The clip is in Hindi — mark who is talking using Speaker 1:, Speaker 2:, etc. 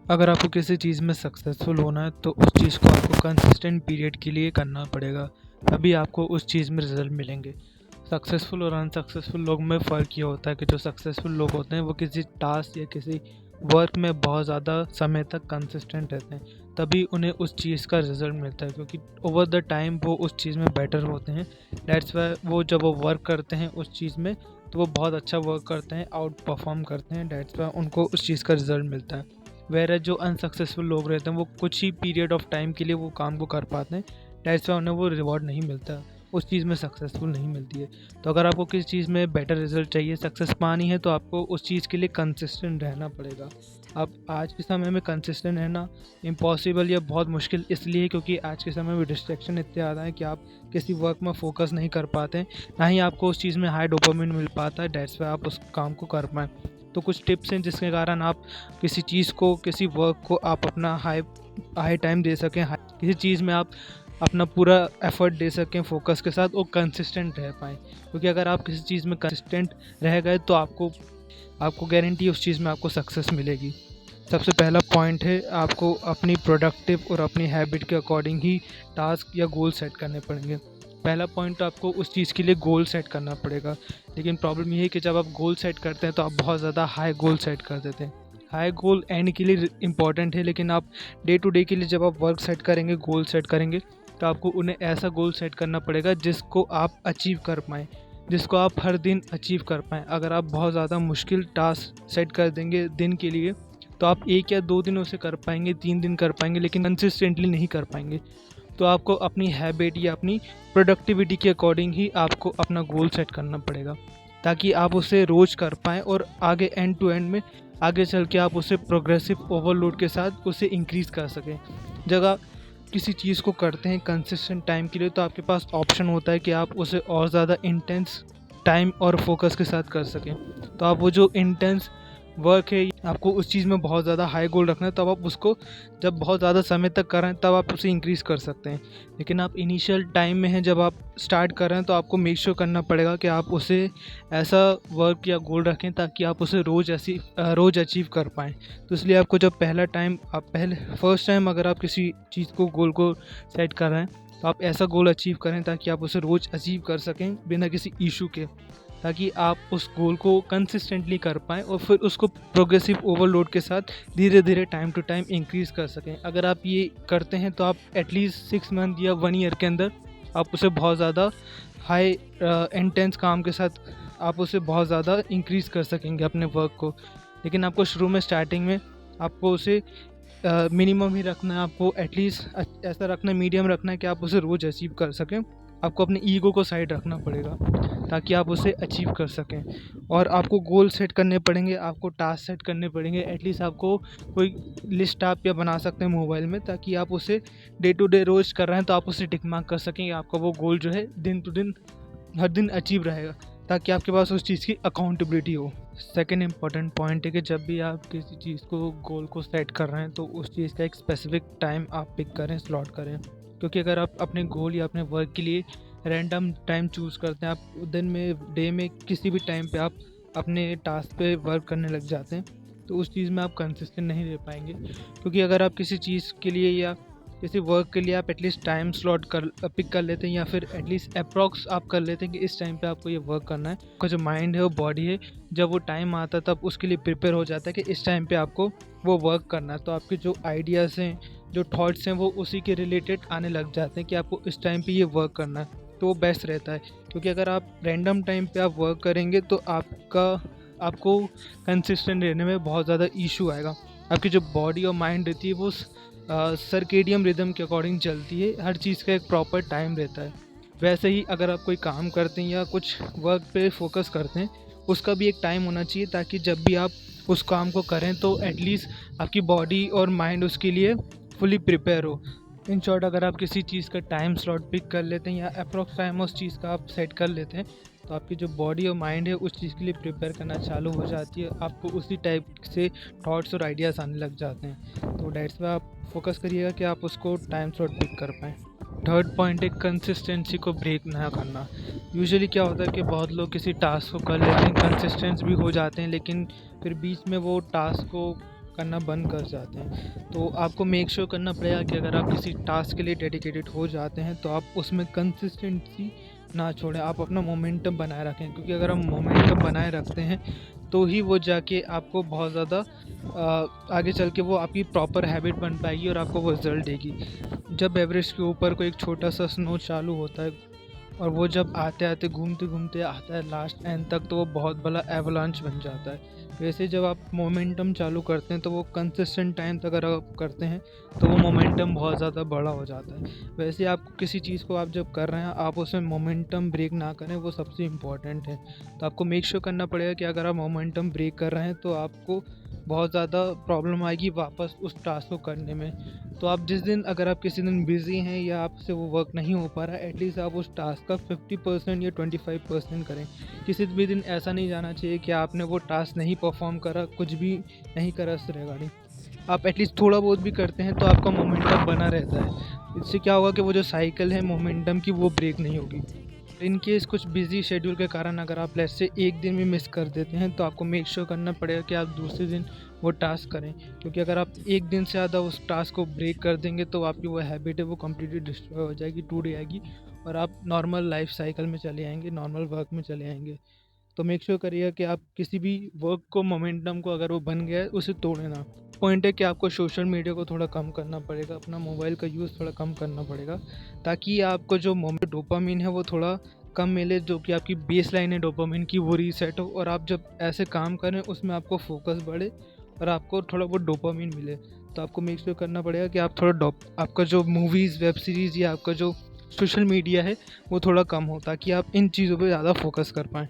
Speaker 1: अगर आपको किसी चीज़ में सक्सेसफुल होना है तो उस चीज़ को आपको कंसिस्टेंट पीरियड के लिए करना पड़ेगा, तभी आपको उस चीज़ में रिज़ल्ट मिलेंगे। सक्सेसफुल और अनसक्सेसफुल लोग में फ़र्क ये होता है कि जो सक्सेसफुल लोग होते हैं वो किसी टास्क या किसी वर्क में बहुत ज़्यादा समय तक कंसिस्टेंट रहते हैं, तभी उन्हें उस चीज़ का रिज़ल्ट मिलता है, क्योंकि ओवर द टाइम वो उस चीज़ में बेटर होते हैं। दैट्स वाई वो जब वो वर्क करते हैं उस चीज़ में तो वो बहुत अच्छा वर्क करते हैं, आउट परफॉर्म करते हैं। दैट्स वाई उनको उस चीज़ का रिज़ल्ट मिलता है। वेयर जो अनसक्सेसफुल लोग रहते हैं वो कुछ ही पीरियड ऑफ टाइम के लिए वो काम को कर पाते हैं। दैट्स वाई उन्हें वो रिवॉर्ड नहीं मिलता, उस चीज़ में सक्सेसफुल नहीं मिलती है। तो अगर आपको किसी चीज़ में बेटर रिजल्ट चाहिए, सक्सेस पानी है, तो आपको उस चीज़ के लिए कंसिस्टेंट रहना पड़ेगा। अब आज के समय में कंसिस्टेंट रहना इम्पॉसिबल या बहुत मुश्किल इसलिए है क्योंकि आज के समय में डिस्ट्रैक्शन इतने ज़्यादा है कि आप किसी वर्क में फोकस नहीं कर पाते हैं, ना ही आपको उस चीज़ में हाई डोपामिन मिल पाता है। दैट्स वाई आप उस काम को कर पाएँ। तो कुछ टिप्स हैं जिसके कारण आप किसी चीज़ को, किसी वर्क को आप अपना हाई टाइम दे सकें, किसी चीज़ में आप अपना पूरा एफर्ट दे सकें फोकस के साथ और कंसिस्टेंट रह पाएँ। क्योंकि अगर आप किसी चीज़ में कंसिस्टेंट रह गए तो आपको गारंटी उस चीज़ में आपको सक्सेस मिलेगी। सबसे पहला पॉइंट है, आपको अपनी प्रोडक्टिव और अपनी हैबिट के अकॉर्डिंग ही टास्क या गोल सेट करने पड़ेंगे। पहला पॉइंट तो आपको उस चीज़ के लिए गोल सेट करना पड़ेगा, लेकिन प्रॉब्लम ये है कि जब आप गोल सेट करते हैं तो आप बहुत ज़्यादा हाई गोल सेट कर देते हैं। हाई गोल एंड के लिए इम्पॉर्टेंट है, लेकिन आप डे टू डे के लिए जब आप वर्क सेट करेंगे, गोल सेट करेंगे, तो आपको उन्हें ऐसा गोल सेट करना पड़ेगा जिसको आप अचीव कर पाएँ, जिसको आप हर दिन अचीव कर पाएँ। अगर आप बहुत ज़्यादा मुश्किल टास्क सेट कर देंगे दिन के लिए तो आप 1 या 2 दिन उसे कर पाएंगे, 3 दिन कर पाएंगे, लेकिन कंसिस्टेंटली नहीं कर पाएंगे। तो आपको अपनी हैबिट या अपनी प्रोडक्टिविटी के अकॉर्डिंग ही आपको अपना गोल सेट करना पड़ेगा, ताकि आप उसे रोज़ कर पाएँ और आगे एंड टू एंड में आगे चल के आप उसे प्रोग्रेसिव ओवरलोड के साथ उसे इंक्रीज़ कर सकें। जब आप किसी चीज़ को करते हैं कंसिस्टेंट टाइम के लिए तो आपके पास ऑप्शन होता है कि आप उसे और ज़्यादा इंटेंस टाइम और फोकस के साथ कर सकें। तो आप वो जो इंटेंस वर्क है, आपको उस चीज़ में बहुत ज़्यादा हाई गोल रखना है, तब आप उसको जब बहुत ज़्यादा समय तक कर रहे हैं तब आप उसे इंक्रीज़ कर सकते हैं। लेकिन आप इनिशियल टाइम में हैं, जब आप स्टार्ट कर रहे हैं, तो आपको मेक श्योर करना पड़ेगा कि आप उसे ऐसा वर्क या गोल रखें ताकि आप उसे रोज़ अचीव कर पाएँ। तो इसलिए आपको जब फर्स्ट टाइम अगर आप किसी चीज़ को गोल को सेट कर रहे हैं तो आप ऐसा गोल अचीव करें ताकि आप उसे रोज़ अचीव कर सकें बिना किसी इशू के, ताकि आप उस गोल को कंसिस्टेंटली कर पाएँ और फिर उसको प्रोग्रेसिव ओवरलोड के साथ धीरे धीरे टाइम टू टाइम इंक्रीज़ कर सकें। अगर आप ये करते हैं तो आप एटलीस्ट 6 मंथ या 1 ईयर के अंदर आप उसे बहुत ज़्यादा हाई इंटेंस काम के साथ आप उसे बहुत ज़्यादा इंक्रीज़ कर सकेंगे अपने वर्क को। लेकिन आपको शुरू में स्टार्टिंग में आपको उसे मिनिमम ही रखना है, आपको एटलीस्ट ऐसा रखना है, मीडियम रखना है कि आप उसे रोज़ अचीव कर सकें। आपको अपने ईगो को साइड रखना पड़ेगा ताकि आप उसे अचीव कर सकें। और आपको गोल सेट करने पड़ेंगे, आपको टास्क सेट करने पड़ेंगे। एटलीस्ट आपको कोई लिस्ट आप या बना सकते हैं मोबाइल में, ताकि आप उसे डे टू डे रोज़ कर रहे हैं तो आप उसे टिक मार्क कर सकें। आपका वो गोल जो है दिन टू दिन हर दिन अचीव रहेगा, ताकि आपके पास उस चीज़ की अकाउंटेबिलिटी हो। सेकेंड इम्पॉर्टेंट पॉइंट है कि जब भी आप किसी चीज़ को गोल को सेट कर रहे हैं तो उस चीज़ का एक स्पेसिफिक टाइम आप पिक करें, स्लॉट करें। क्योंकि अगर आप अपने गोल या अपने वर्क के लिए रैंडम टाइम चूज़ करते हैं, आप दिन में डे में किसी भी टाइम पे आप अपने टास्क पे वर्क करने लग जाते हैं, तो उस चीज़ में आप कंसिस्टेंट नहीं रह पाएंगे। क्योंकि अगर आप किसी चीज़ के लिए या किसी वर्क के लिए आप एटलीस्ट टाइम स्लॉट पिक कर लेते हैं, या फिर एटलीस्ट अप्रॉक्स आप कर लेते हैं कि इस टाइम पे आपको ये वर्क करना है, आपका जो माइंड है, वो बॉडी है, जब वो टाइम आता है तब उसके लिए प्रिपेयर हो जाता है कि इस टाइम पे आपको वो वर्क करना है। तो आपके जो आइडियाज़ हैं, जो थॉट्स हैं, वो उसी के रिलेटेड आने लग जाते हैं कि आपको इस टाइम पे ये वर्क करना है, तो वो बेस्ट रहता है। क्योंकि अगर आप रैंडम टाइम पे आप वर्क करेंगे तो आपको कंसिस्टेंट रहने में बहुत ज़्यादा इशू आएगा। आपकी जो बॉडी और माइंड रहती है वो सर्केडियम रिदम के अकॉर्डिंग चलती है, हर चीज़ का एक प्रॉपर टाइम रहता है। वैसे ही अगर आप कोई काम करते हैं या कुछ वर्क पे फोकस करते हैं, उसका भी एक टाइम होना चाहिए, ताकि जब भी आप उस काम को करें तो एटलीस्ट आपकी बॉडी और माइंड उसके लिए फुली प्रिपेयर हो। इन शॉर्ट, अगर आप किसी चीज़ का टाइम स्लॉट पिक कर लेते हैं या अप्रॉक्स टाइम उस चीज़ का आप सेट कर लेते हैं, तो आपकी जो बॉडी और माइंड है उस चीज़ के लिए प्रिपेयर करना चालू हो जाती है। आपको उसी टाइप से थॉट्स और आइडियाज़ आने लग जाते हैं। तो दैट्स वाई आप फोकस करिएगा कि आप उसको टाइम स्लॉट पिक कर पाएँ। थर्ड पॉइंट है कंसिस्टेंसी को ब्रेक ना करना। यूजुअली क्या होता है कि बहुत लोग किसी टास्क को कर लेते हैं, कंसिस्टेंट भी हो जाते हैं, लेकिन फिर बीच में वो टास्क को करना बंद कर जाते हैं। तो आपको मेक श्योर करना पड़ेगा कि अगर आप किसी टास्क के लिए डेडिकेटेड हो जाते हैं तो आप उसमें कंसिस्टेंसी ना छोड़ें, आप अपना मोमेंटम बनाए रखें, क्योंकि अगर हम मोमेंटम बनाए रखते हैं तो ही वो जाके आपको बहुत ज़्यादा आगे चल के वो आपकी प्रॉपर हैबिट बन पाएगी और आपको वो रिज़ल्ट देगी। जब एवरेस्ट के ऊपर कोई एक छोटा सा स्नो चालू होता है और वो जब आते-आते, घूमते-घूमते आता है लास्ट एंड तक, तो वो बहुत बड़ा एवलांच बन जाता है। वैसे जब आप मोमेंटम चालू करते हैं तो वो कंसिस्टेंट टाइम तक अगर आप करते हैं तो वो मोमेंटम बहुत ज़्यादा बड़ा हो जाता है। वैसे आप किसी चीज़ को आप जब कर रहे हैं आप उसमें मोमेंटम ब्रेक ना करें, वो सबसे इम्पोर्टेंट है। तो आपको मेक श्योर करना पड़ेगा कि अगर आप मोमेंटम ब्रेक कर रहे हैं तो आपको बहुत ज़्यादा प्रॉब्लम आएगी वापस उस टास्क को करने में। तो आप जिस दिन, अगर आप किसी दिन बिज़ी हैं या आपसे वो वर्क नहीं हो पा रहा है, एटलीस्ट आप उस टास्क का 50% या 25% करें। किसी भी दिन ऐसा नहीं जाना चाहिए कि आपने वो टास्क नहीं परफॉर्म करा, कुछ भी नहीं करा इससे रिगार्डिंग। आप एटलीस्ट थोड़ा बहुत भी करते हैं तो आपका मोमेंटम बना रहता है। इससे क्या होगा कि वो जो साइकिल है मोमेंटम की वो ब्रेक नहीं होगी। इन केस कुछ बिज़ी शेड्यूल के कारण अगर आप लेट्स से एक दिन भी मिस कर देते हैं तो आपको मेक श्योर करना पड़ेगा कि आप दूसरे दिन वो टास्क करें, क्योंकि अगर आप एक दिन से ज़्यादा उस टास्क को ब्रेक कर देंगे तो आपकी वो हैबिट है वो कम्प्लीटली डिस्ट्रॉय हो जाएगी, टूट जाएगी और आप नॉर्मल लाइफ साइकिल में चले आएंगे, नॉर्मल वर्क में चले आएंगे। तो मेक श्योर करिएगा कि आप किसी भी वर्क को, मोमेंटम को, अगर वो बन गया है उसे तोड़े ना। पॉइंट है कि आपको सोशल मीडिया को थोड़ा कम करना पड़ेगा, अपना मोबाइल का यूज़ थोड़ा कम करना पड़ेगा, ताकि आपको जो डोपामिन है वो थोड़ा कम मिले, जो कि आपकी बेस लाइन है डोपामिन की वो रीसेट हो, और आप जब ऐसे काम करें उसमें आपको फोकस बढ़े और आपको थोड़ा बहुत डोपामिन मिले। तो आपको मेक श्योर करना पड़ेगा कि आप थोड़ा आपका जो मूवीज़, वेब सीरीज़ या आपका जो सोशल मीडिया है वो थोड़ा कम हो, ताकि आप इन चीज़ों पे ज़्यादा फोकस कर पाएँ।